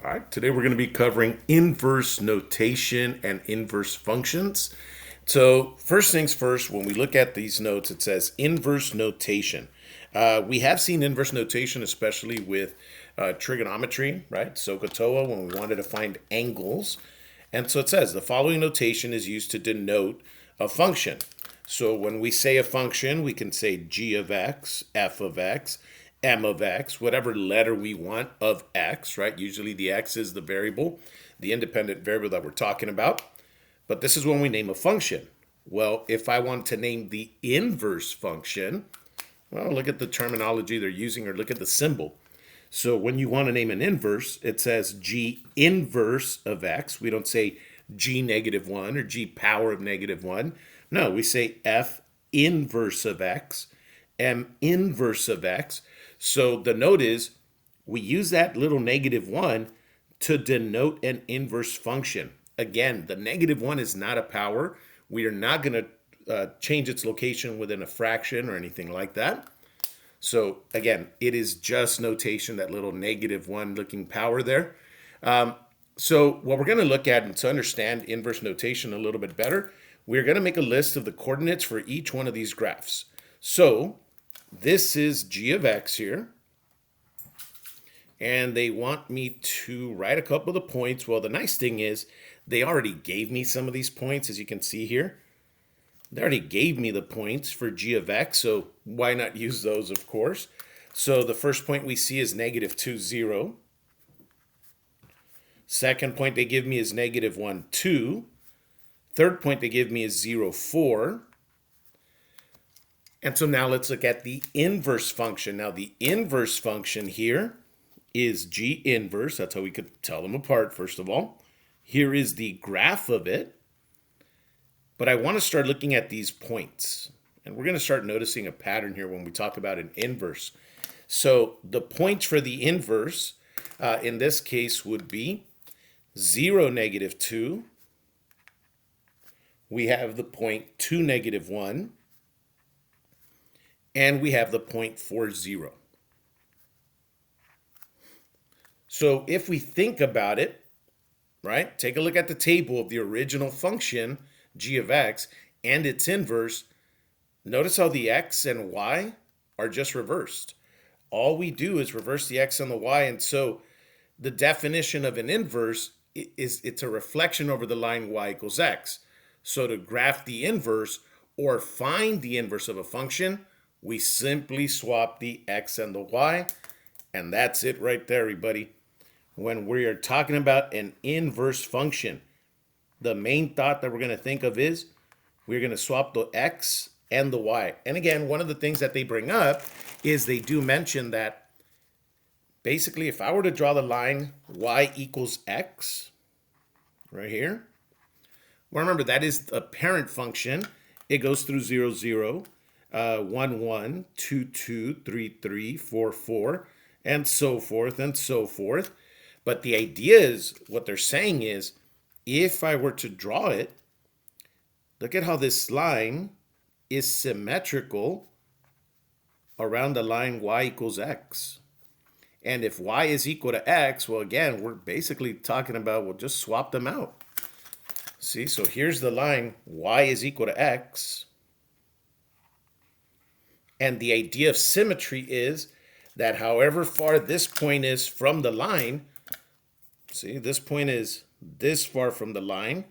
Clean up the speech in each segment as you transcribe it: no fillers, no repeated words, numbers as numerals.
All right, today we're going to be covering inverse notation and inverse functions. So, first things first, when we look at these notes, it says inverse notation. We have seen inverse notation, especially with trigonometry, right? SOHCAHTOA, when we wanted to find angles. And so it says the following notation is used to denote a function. So when we say a function, we can say g of x, f of x, m of x, whatever letter we want of x, right? Usually the x is the variable, the independent variable that we're talking about. But this is when we name a function. Well, if I want to name the inverse function, well, look at the terminology they're using or look at the symbol. So when you want to name an inverse, it says g inverse of x. We don't say g negative 1 or g power of negative 1. No, we say f inverse of x, m inverse of x. So the note is we use that little negative 1 to denote an inverse function. Again, the negative 1 is not a power. We are not going to change its location within a fraction or anything like that. So again, it is just notation, that little negative 1 looking power there. So what we're going to look at, and to understand inverse notation a little bit better, we're going to make a list of the coordinates for each one of these graphs. So this is g of x here. And they want me to write a couple of the points. Well, the nice thing is they already gave me some of these points, as you can see here. They already gave me the points for g of x, so why not use those, of course? So the first point we see is negative 2, 0. Second point they give me is negative 1, 2. Third point they give me is 0, 4. And so now let's look at the inverse function. Now the inverse function here is g inverse. That's how we could tell them apart, first of all. Here is the graph of it. But I want to start looking at these points. And we're going to start noticing a pattern here when we talk about an inverse. So the points for the inverse in this case would be 0, negative 2. We have the point 2, negative 1. And we have the point 4, 0. So if we think about it, right, take a look at the table of the original function, g of x, and its inverse. Notice how the x and y are just reversed. All we do is reverse the x and the y, and so the definition of an inverse is it's a reflection over the line y equals x. So to graph the inverse or find the inverse of a function, we simply swap the x and the y, and that's it right there, everybody. When we are talking about an inverse function, the main thought that we're going to think of is we're going to swap the x and the y. And again, one of the things that they bring up is they do mention that basically if I were to draw the line y equals x right here, well, remember that is the parent function. It goes through 0, 0, 1, 1, 2, 2, 3, 3, 4, 4, and so forth and so forth. But the idea is, what they're saying is, if I were to draw it, look at how this line is symmetrical around the line y equals x. And if y is equal to x, well, again, we're basically talking about, we'll just swap them out. See, so here's the line, y is equal to x. And the idea of symmetry is that however far this point is from the line, see, this point is this far from the line.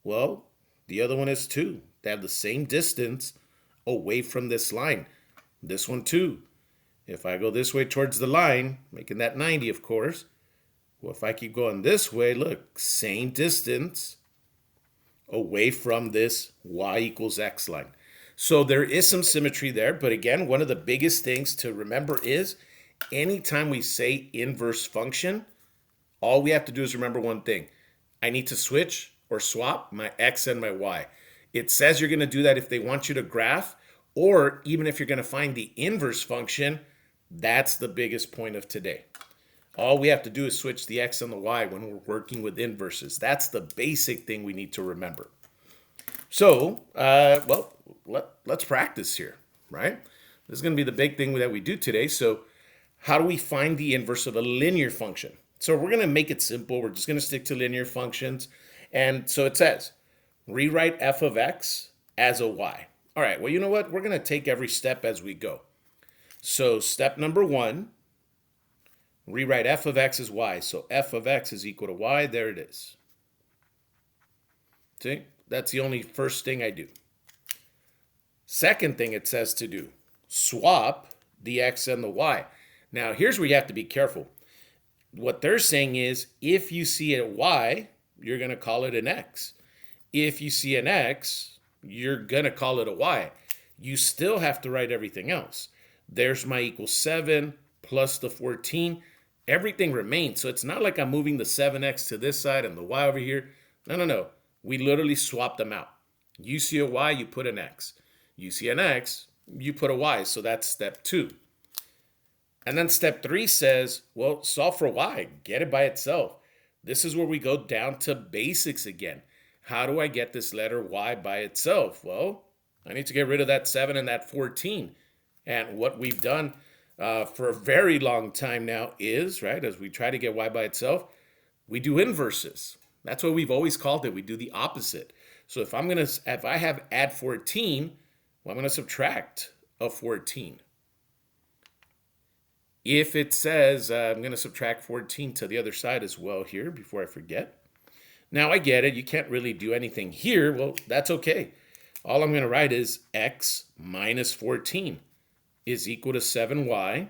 Well, the other one is too. They have the same distance away from this line. This one too. If I go this way towards the line, making that 90, of course. Well, if I keep going this way, look, same distance away from this y equals x line. So there is some symmetry there. But again, one of the biggest things to remember is anytime we say inverse function, all we have to do is remember one thing. I need to switch or swap my x and my y. It says you're going to do that if they want you to graph, or even if you're going to find the inverse function. That's the biggest point of today. All we have to do is switch the x and the y when we're working with inverses. That's the basic thing we need to remember. So, let's practice here, right? This is going to be the big thing that we do today. So how do we find the inverse of a linear function? So we're going to make it simple. We're just going to stick to linear functions. And so it says, rewrite f of x as a y. All right, well, you know what? We're going to take every step as we go. So step number 1, rewrite f of x as y. So f of x is equal to y. There it is. See? That's the only first thing I do. Second thing it says to do, swap the x and the y. Now, here's where you have to be careful. What they're saying is, if you see a y, you're going to call it an x. If you see an x, you're going to call it a y. You still have to write everything else. There's my equals 7 plus the 14. Everything remains. So it's not like I'm moving the 7x to this side and the y over here. No. We literally swap them out. You see a y, you put an x. You see an x, you put a y. So that's step 2. And then step 3 says, well, solve for y. Get it by itself. This is where we go down to basics again. How do I get this letter y by itself? Well, I need to get rid of that 7 and that 14. And what we've done for a very long time now is, right, as we try to get y by itself, we do inverses. That's what we've always called it. We do the opposite. So if I have add 14, well, I'm going to subtract a 14. If it says I'm going to subtract 14 to the other side as well here before I forget. Now I get it. You can't really do anything here. Well, that's okay. All I'm going to write is x minus 14 is equal to 7y.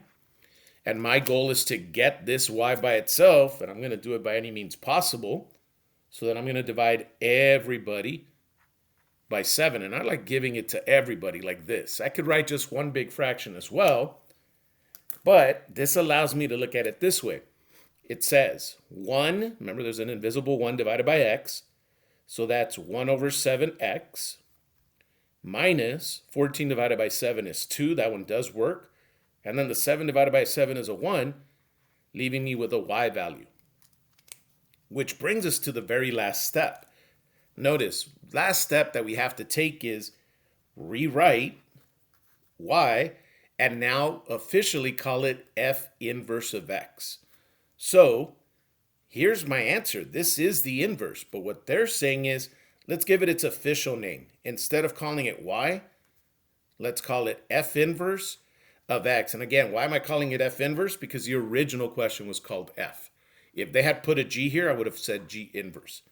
And my goal is to get this y by itself, and I'm going to do it by any means possible. So then I'm going to divide everybody by 7. And I like giving it to everybody like this. I could write just one big fraction as well. But this allows me to look at it this way. It says 1, remember there's an invisible 1 divided by x. So that's 1 over 7x minus 14 divided by 7 is 2. That one does work. And then the 7 divided by 7 is a 1, leaving me with a y value. Which brings us to the very last step. Notice, last step that we have to take is rewrite y and now officially call it f inverse of x. So here's my answer. This is the inverse. But what they're saying is, let's give it its official name. Instead of calling it y, let's call it f inverse of x. And again, why am I calling it f inverse? Because the original question was called f. If they had put a g here, I would have said g inverse.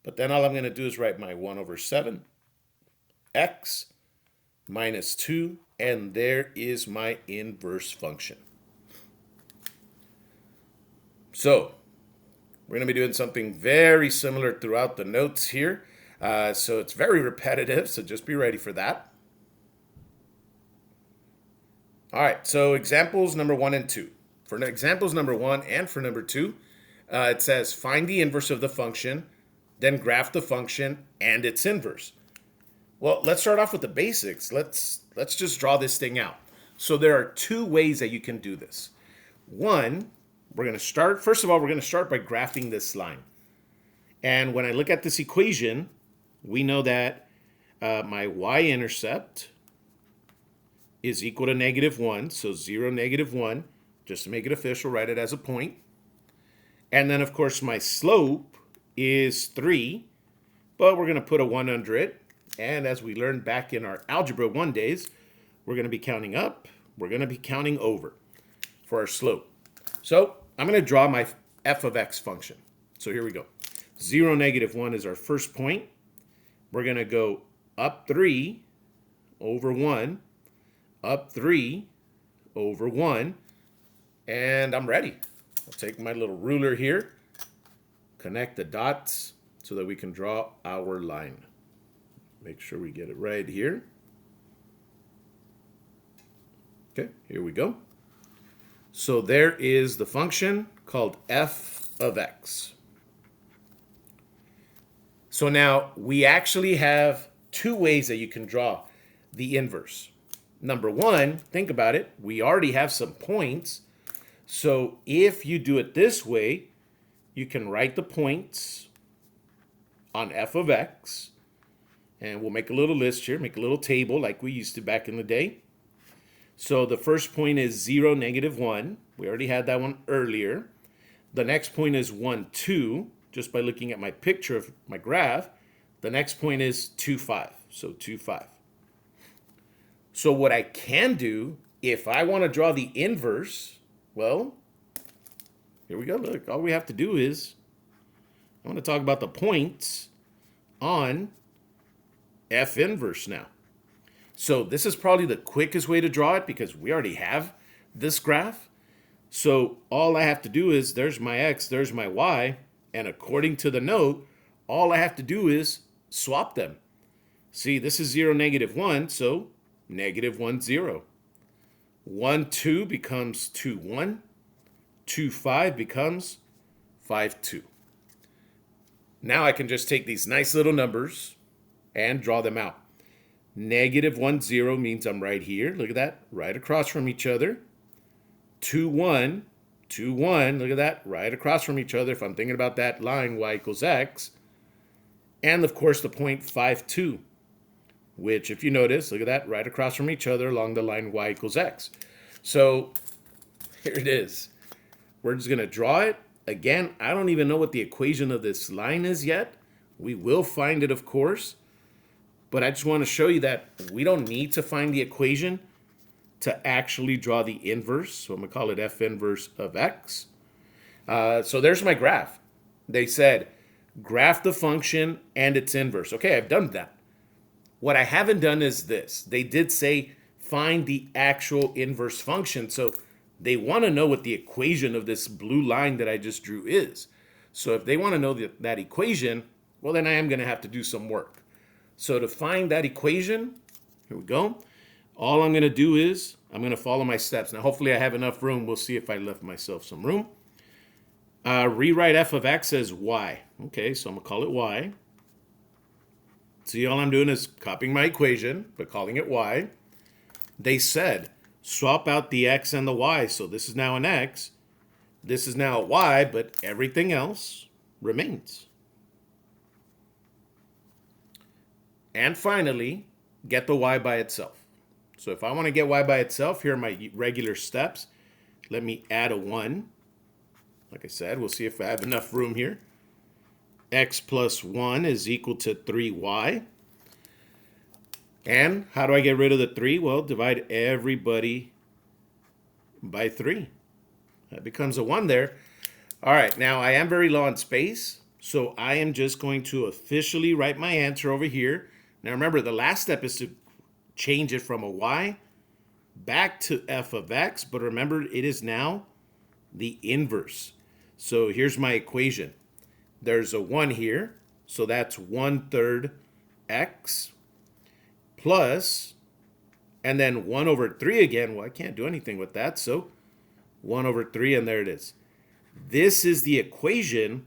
But then all I'm going to do is write my 1 over 7 x minus 2, and there is my inverse function. So we're going to be doing something very similar throughout the notes here. So it's very repetitive, so just be ready for that. All right, so examples number 1 and 2. For examples number 1 and for number 2, it says find the inverse of the function, then graph the function and its inverse. Well, let's start off with the basics. Let's just draw this thing out. So there are 2 ways that you can do this. One, we're going to start, first of all, we're going to start by graphing this line. And when I look at this equation, we know that my y-intercept is equal to -1. So 0, -1. Just to make it official, write it as a point. And then, of course, my slope is 3. But we're going to put a 1 under it. And as we learned back in our Algebra 1 days, we're going to be counting up. We're going to be counting over for our slope. So I'm going to draw my f of x function. So here we go. 0, -1 is our first point. We're going to go up 3 over 1, up 3 over 1, and I'm ready. I'll take my little ruler here, connect the dots so that we can draw our line. Make sure we get it right here. Okay, here we go. So there is the function called f of x. So now we actually have 2 ways that you can draw the inverse. Number 1, think about it. We already have some points. So if you do it this way, you can write the points on f of x. And we'll make a little list here, make a little table like we used to back in the day. So the first point is 0, -1. We already had that one earlier. The next point is 1, 2. Just by looking at my picture of my graph, the next point is 2, 5. So 2, 5. So what I can do, if I want to draw the inverse, well, here we go. Look, all we have to do is, I want to talk about the points on F inverse now. So this is probably the quickest way to draw it because we already have this graph. So all I have to do is, there's my X, there's my Y, and according to the note, all I have to do is swap them. See, this is 0, -1, so -1, 0. 1, 2 becomes 2, 1. 2, 5 becomes 5, 2. Now I can just take these nice little numbers and draw them out. -1, 0 means I'm right here. Look at that, right across from each other. 2, 1, 2, 1, look at that, right across from each other if I'm thinking about that line, y equals x. And of course the point 5, 2, which if you notice, look at that, right across from each other along the line y equals x. So here it is. We're just going to draw it. Again, I don't even know what the equation of this line is yet. We will find it, of course. But I just want to show you that we don't need to find the equation to actually draw the inverse. So I'm going to call it f inverse of x. So there's my graph. They said, graph the function and its inverse. Okay, I've done that. What I haven't done is this. They did say, find the actual inverse function. So they want to know what the equation of this blue line that I just drew is. So if they want to know that equation, well, then I am going to have to do some work. So to find that equation, here we go. All I'm going to do is I'm going to follow my steps. Now, hopefully I have enough room. We'll see if I left myself some room. Rewrite f of x as y. Okay, so I'm going to call it y. See, all I'm doing is copying my equation, but calling it y. They said, swap out the x and the y. So this is now an x. This is now a y, but everything else remains. And finally, get the y by itself. So if I want to get y by itself, here are my regular steps. Let me add a 1. Like I said, we'll see if I have enough room here. X plus 1 is equal to 3y. And how do I get rid of the 3? Well, divide everybody by 3. That becomes a 1 there. All right, now I am very low on space, so I am just going to officially write my answer over here. Now remember, the last step is to change it from a y back to f of x, but remember, it is now the inverse. So here's my equation. There's a 1 here, so that's 1/3 x plus, and then 1 over 3 again. Well, I can't do anything with that, so 1 over 3, and there it is. This is the equation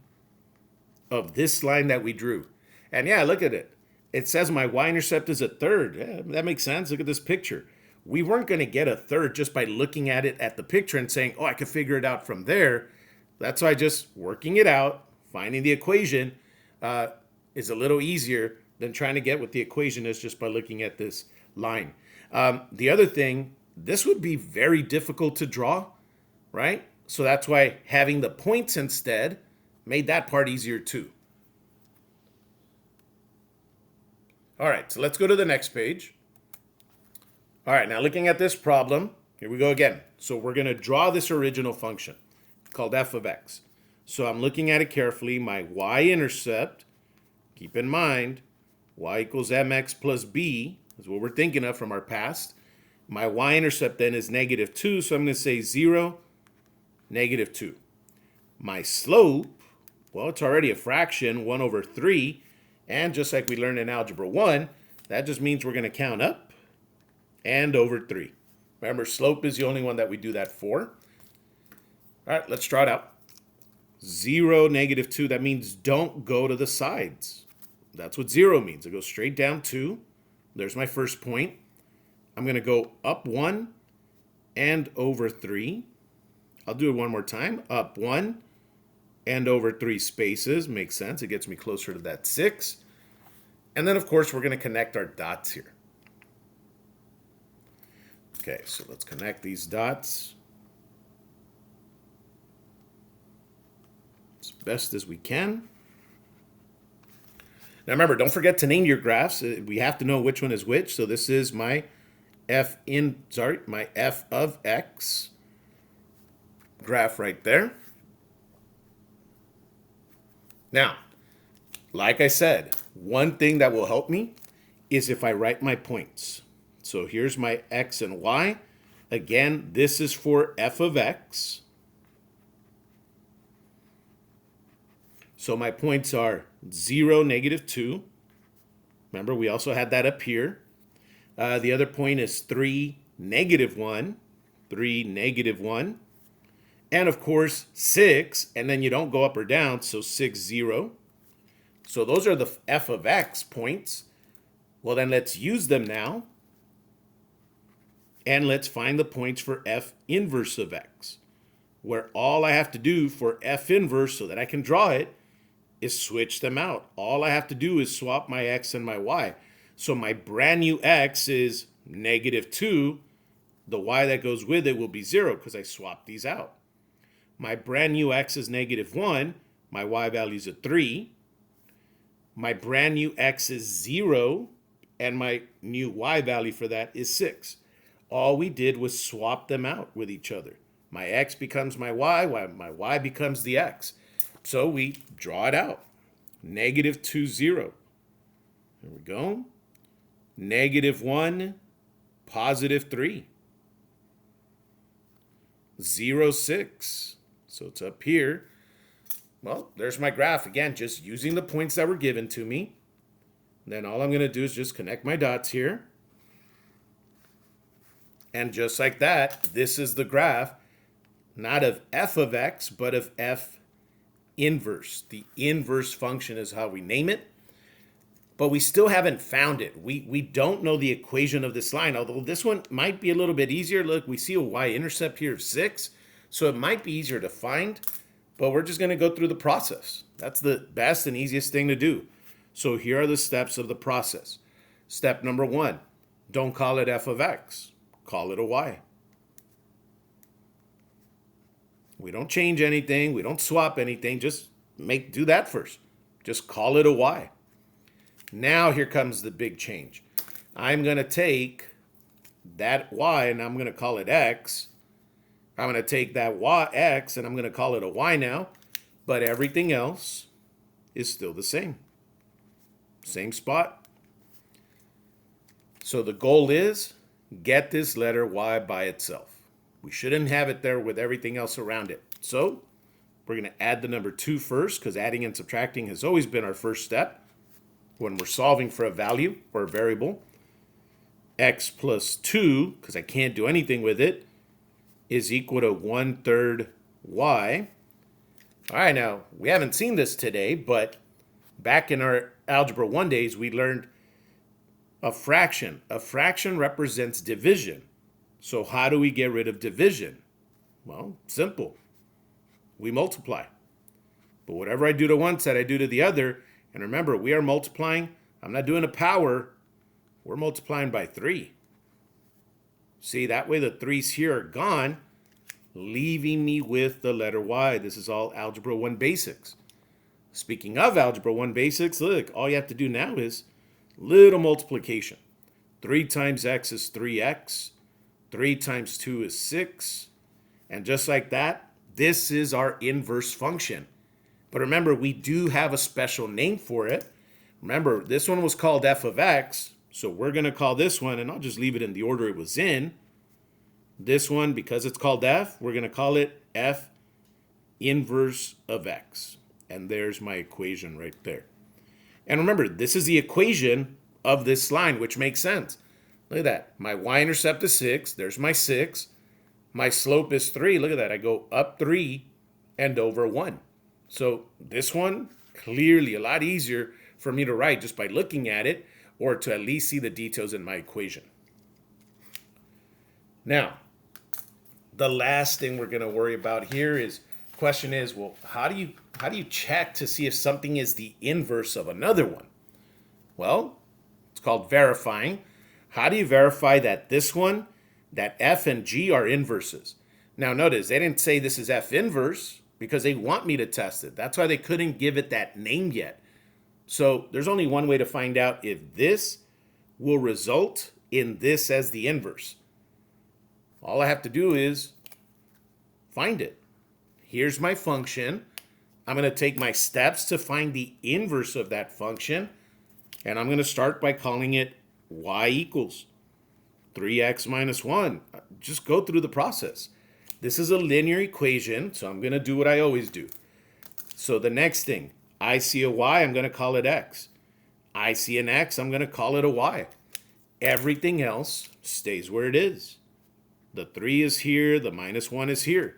of this line that we drew. And yeah, look at it. It says my y-intercept is 1/3. Yeah, that makes sense. Look at this picture. We weren't going to get 1/3 just by looking at it at the picture and saying, oh, I could figure it out from there. That's why just working it out, finding the equation is a little easier than trying to get what the equation is just by looking at this line. The other thing, this would be very difficult to draw, right? So that's why having the points instead made that part easier too. All right, so let's go to the next page. All right, now looking at this problem, here we go again. So we're going to draw this original function called f of x. So I'm looking at it carefully. My y-intercept, keep in mind, y equals mx plus b is what we're thinking of from our past. My y-intercept then is -2, so I'm going to say 0, -2. My slope, well, it's already a fraction, 1 over 3. And just like we learned in Algebra 1, that just means we're going to count up and over 3. Remember, slope is the only one that we do that for. All right, let's draw it out. 0, -2, that means don't go to the sides. That's what 0 means. It goes straight down 2. There's my first point. I'm going to go up 1 and over 3. I'll do it one more time. Up 1 and over 3 spaces. Makes sense. It gets me closer to that 6. And then, of course, we're going to connect our dots here. Okay, so let's connect these dots. best as we can. Now remember, don't forget to name your graphs. We have to know which one is which. So this is my my f of x graph right there. Now, like I said, one thing that will help me is if I write my points. So here's my x and y. Again, this is for f of x. So my points are 0, -2. Remember, we also had that up here. The other point is 3, -1. 3, -1. And of course, 6. And then you don't go up or down, so 6, 0. So those are the f of x points. Well, then let's use them now. And let's find the points for f inverse of x, where all I have to do for f inverse so that I can draw it is switch them out. All I have to do is swap my x and my y. So my brand new x is -2. The y that goes with it will be 0 because I swapped these out. My brand new x is -1. My y value is a 3. My brand new x is 0. And my new y value for that is 6. All we did was swap them out with each other. My x becomes my y becomes the x. So we draw it out. -2, 0. There we go. -1, +3. 0, 6. So it's up here. Well, there's my graph. Again, just using the points that were given to me. Then all I'm going to do is just connect my dots here. And just like that, this is the graph, not of f of x, but of f inverse. The inverse function is how we name it. But we still haven't found it. We don't know the equation of this line, although this one might be a little bit easier. Look, we see a y-intercept here of 6, so it might be easier to find, but we're just going to go through the process. That's the best and easiest thing to do. So here are the steps of the process. Step number 1, don't call it f of x. Call it a y. We don't change anything. We don't swap anything. Just do that first. Just call it a y. Now here comes the big change. I'm going to take that y and I'm going to call it x. I'm going to take that y x and I'm going to call it a y now. But everything else is still the same. Same spot. So the goal is get this letter y by itself. We shouldn't have it there with everything else around it. So we're going to add the number 2 first, because adding and subtracting has always been our first step when we're solving for a value or a variable. X plus 2, because I can't do anything with it, is equal to 1/3 y. All right, now we haven't seen this today, but back in our Algebra 1 days, we learned a fraction. A fraction represents division. So how do we get rid of division? Well, simple. We multiply. But whatever I do to one side, I do to the other. And remember, we are multiplying. I'm not doing a power. We're multiplying by 3. See, that way the 3's here are gone, leaving me with the letter y. This is all Algebra 1 basics. Speaking of Algebra 1 basics, look, all you have to do now is little multiplication. 3 times x is 3x. 3 times 2 is 6. And just like that, this is our inverse function. But remember, we do have a special name for it. Remember, this one was called f of x. So we're going to call this one, and I'll just leave it in the order it was in. This one, because it's called f, we're going to call it f inverse of x. And there's my equation right there. And remember, this is the equation of this line, which makes sense. Look at that. My y-intercept is 6. There's my 6. My slope is 3. Look at that. I go up 3 and over 1. So this one, clearly a lot easier for me to write just by looking at it, or to at least see the details in my equation. Now, the last thing we're going to worry about here is, question is, well, how do you check to see if something is the inverse of another one? Well, it's called verifying. How do you verify that this one, that f and g are inverses? Now notice, they didn't say this is f inverse. because they want me to test it. That's why they couldn't give it that name yet. So there's only one way to find out if this will result in this as the inverse. All I have to do is find it. Here's my function. I'm going to take my steps to find the inverse of that function. And I'm going to start by calling it y equals 3x minus 1. Just go through the process. This is a linear equation, so I'm going to do what I always do. So the next thing, I see a y, I'm going to call it x. I see an x, I'm going to call it a y. Everything else stays where it is. The 3 is here, the minus 1 is here.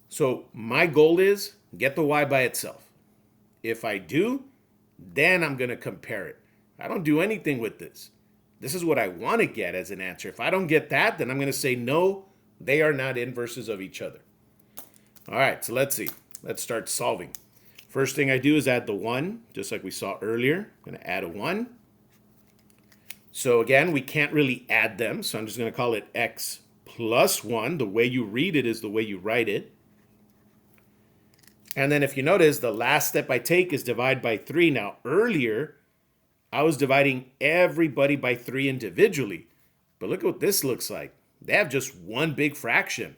So my goal is get the y by itself. If I do, then I'm going to compare it. I don't do anything with this. This is what I want to get as an answer. If I don't get that, then I'm going to say no, they are not inverses of each other. All right, so let's see. Let's start solving. First thing I do is add the 1, just like we saw earlier. I'm going to add a 1. So again, we can't really add them, so I'm just going to call it x plus 1. The way you read it is the way you write it. And then if you notice, the last step I take is divide by 3. Now, earlier, I was dividing everybody by 3 individually. But look at what this looks like. They have just one big fraction.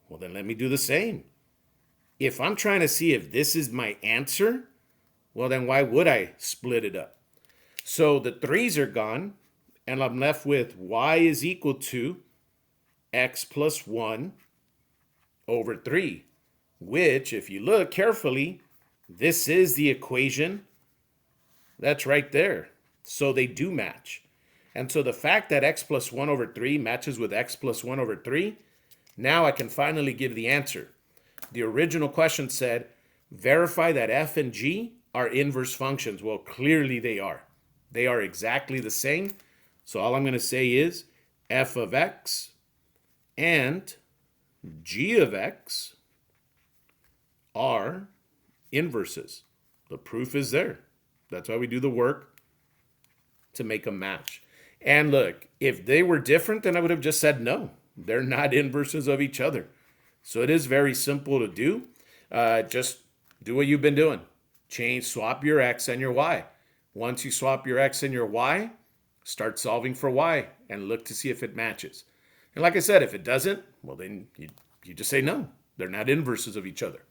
Well, then let me do the same. If I'm trying to see if this is my answer, well, then why would I split it up? So the 3's are gone, and I'm left with y is equal to x plus 1 over 3. Which, if you look carefully, this is the equation that's right there. So they do match. And so the fact that x plus 1 over 3 matches with x plus 1 over 3, now I can finally give the answer. The original question said, verify that f and g are inverse functions. Well, clearly they are. They are exactly the same. So all I'm going to say is f of x and g of x are inverses. The proof is there. That's why we do the work to make them match. And look, if they were different, then I would have just said no. They're not inverses of each other. So it is very simple to do. Just do what you've been doing. Swap your x and your y. Once you swap your x and your y, start solving for y and look to see if it matches. And like I said, if it doesn't, well then you just say no. They're not inverses of each other.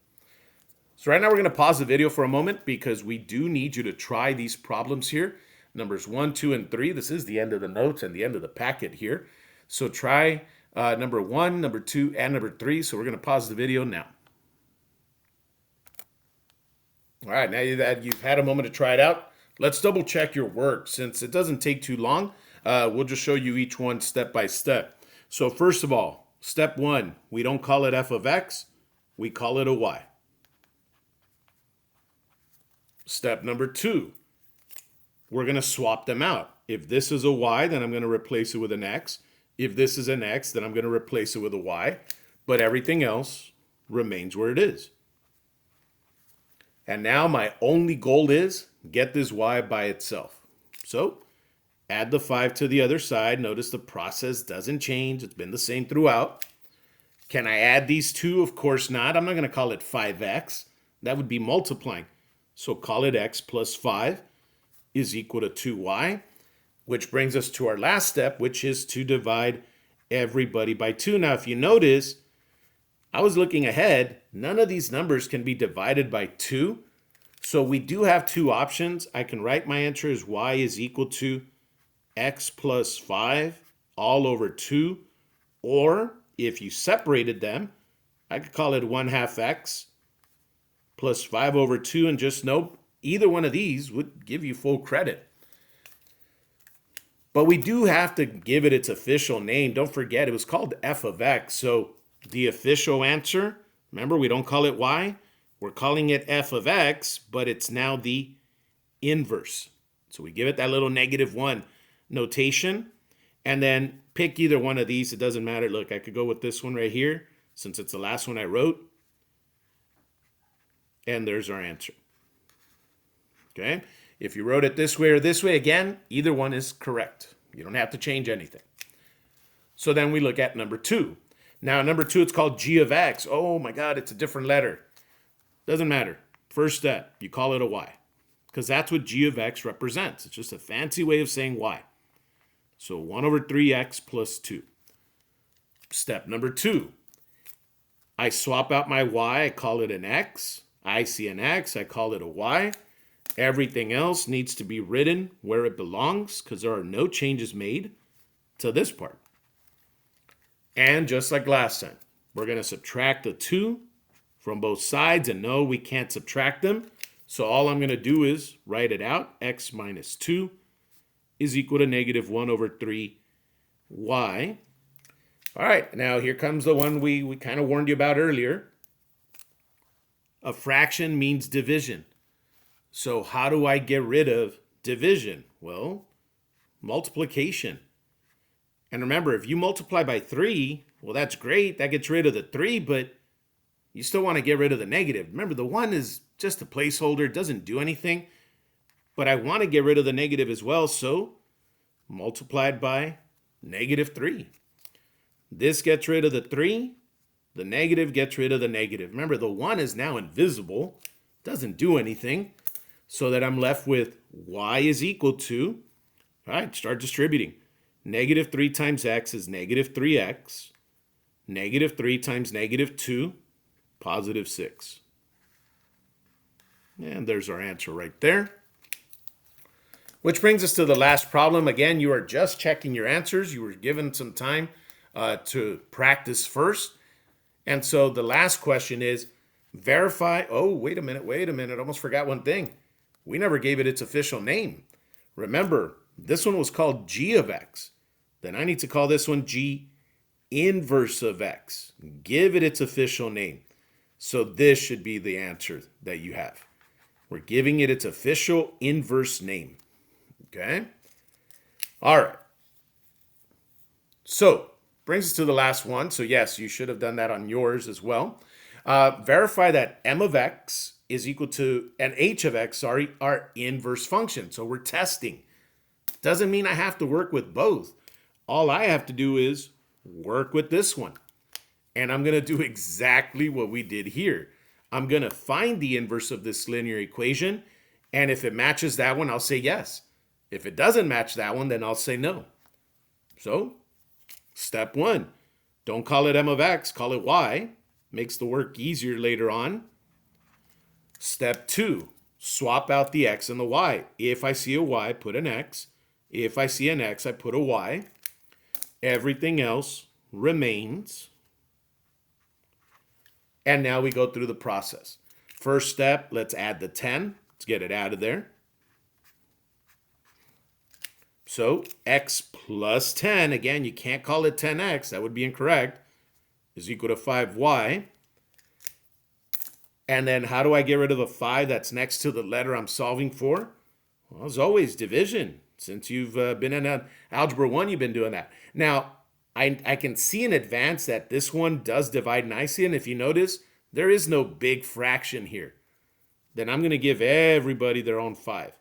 So right now we're going to pause the video for a moment because we do need you to try these problems here. Numbers 1, 2, and 3. This is the end of the notes and the end of the packet here. So try number 1, number 2, and number 3. So we're going to pause the video now. All right, now that you've had a moment to try it out, let's double check your work. Since it doesn't take too long, we'll just show you each one step by step. So first of all, step 1, we don't call it f of x, we call it a y. Step number 2, we're going to swap them out. If this is a y, then I'm going to replace it with an x. If this is an x, then I'm going to replace it with a y. But everything else remains where it is. And now my only goal is get this y by itself. So add the 5 to the other side. Notice the process doesn't change. It's been the same throughout. Can I add these two? Of course not. I'm not going to call it 5x. That would be multiplying. So call it x plus 5 is equal to 2y, which brings us to our last step, which is to divide everybody by 2. Now, if you notice, I was looking ahead. None of these numbers can be divided by 2. So we do have two options. I can write my answer as y is equal to x plus 5 all over 2. Or if you separated them, I could call it 1/2 x plus 5 over 2, and just note either one of these would give you full credit. But we do have to give it its official name. Don't forget, it was called f of x. So the official answer, remember, we don't call it y. We're calling it f of x, but it's now the inverse. So we give it that little -1 notation, and then pick either one of these. It doesn't matter. Look, I could go with this one right here, since it's the last one I wrote. And there's our answer. Okay? If you wrote it this way or this way, again, either one is correct. You don't have to change anything. So then we look at number 2. Now, number 2, it's called g of x. Oh my God, it's a different letter. Doesn't matter. First step, you call it a y, because that's what g of x represents. It's just a fancy way of saying y. So 1 over 3x plus 2. Step number 2, I swap out my y, I call it an x. I see an x, I call it a y. Everything else needs to be written where it belongs because there are no changes made to this part. And just like last time, we're going to subtract the 2 from both sides, and no, we can't subtract them. So all I'm going to do is write it out. X minus 2 is equal to negative 1 over 3y. All right, now here comes the one we kind of warned you about earlier. A fraction means division. So how do I get rid of division? Well, multiplication. And remember, if you multiply by 3, well, that's great. That gets rid of the 3, but you still want to get rid of the negative. Remember, the 1 is just a placeholder. It doesn't do anything. But I want to get rid of the negative as well, so multiplied by negative 3. This gets rid of the 3. The negative gets rid of the negative. Remember, the 1 is now invisible. Doesn't do anything. So that I'm left with y is equal to, all right, start distributing. Negative 3 times x is negative 3x. Negative 3 times negative 2, positive 6. And there's our answer right there. Which brings us to the last problem. Again, you are just checking your answers. You were given some time to practice first. And so the last question is verify. Oh, wait a minute. Almost forgot one thing. We never gave it its official name. Remember, this one was called g of x. Then I need to call this one g inverse of x. Give it its official name. So this should be the answer that you have. We're giving it its official inverse name. Okay? All right. So, brings us to the last one. So yes, you should have done that on yours as well. Verify that m of x is equal to, and h of x, are inverse functions. So we're testing. Doesn't mean I have to work with both. All I have to do is work with this one. And I'm going to do exactly what we did here. I'm going to find the inverse of this linear equation. And if it matches that one, I'll say yes. If it doesn't match that one, then I'll say no. So, step 1, don't call it m of x, call it y. Makes the work easier later on. Step 2, swap out the x and the y. If I see a y, put an x. If I see an x, I put a y. Everything else remains. And now we go through the process. First step, let's add the 10. Let's get it out of there. So x plus 10, again, you can't call it 10x, that would be incorrect, is equal to 5y. And then how do I get rid of the 5 that's next to the letter I'm solving for? Well, as always, division. Since you've been in Algebra 1, you've been doing that. Now, I can see in advance that this one does divide nicely, and if you notice, there is no big fraction here. Then I'm going to give everybody their own 5.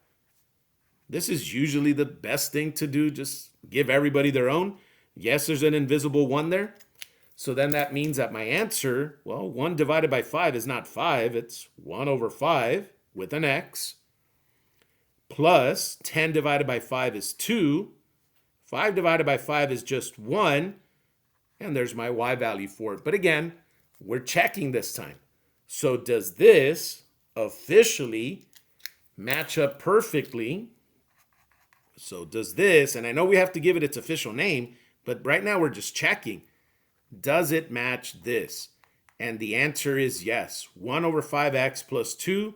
This is usually the best thing to do, just give everybody their own. Yes, there's an invisible 1 there. So then that means that my answer, well, 1 divided by 5 is not 5, it's 1 over 5 with an x, plus 10 divided by 5 is 2, 5 divided by 5 is just 1, and there's my y value for it. But again, we're checking this time. So does this officially match up perfectly? So does this, and I know we have to give it its official name, but right now we're just checking. Does it match this? And the answer is yes. 1 over 5x plus 2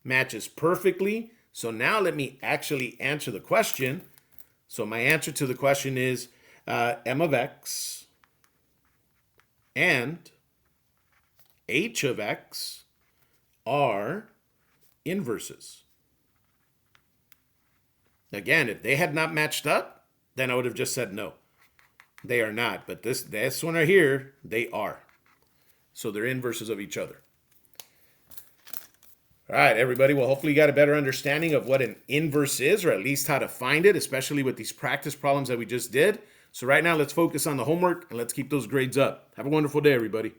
matches perfectly. So now let me actually answer the question. So my answer to the question is m of x and h of x are inverses. Again, if they had not matched up, then I would have just said no. They are not, but this one right here, they are. So they're inverses of each other. All right, everybody. Well, hopefully you got a better understanding of what an inverse is, or at least how to find it, especially with these practice problems that we just did. So right now, let's focus on the homework and let's keep those grades up. Have a wonderful day, everybody.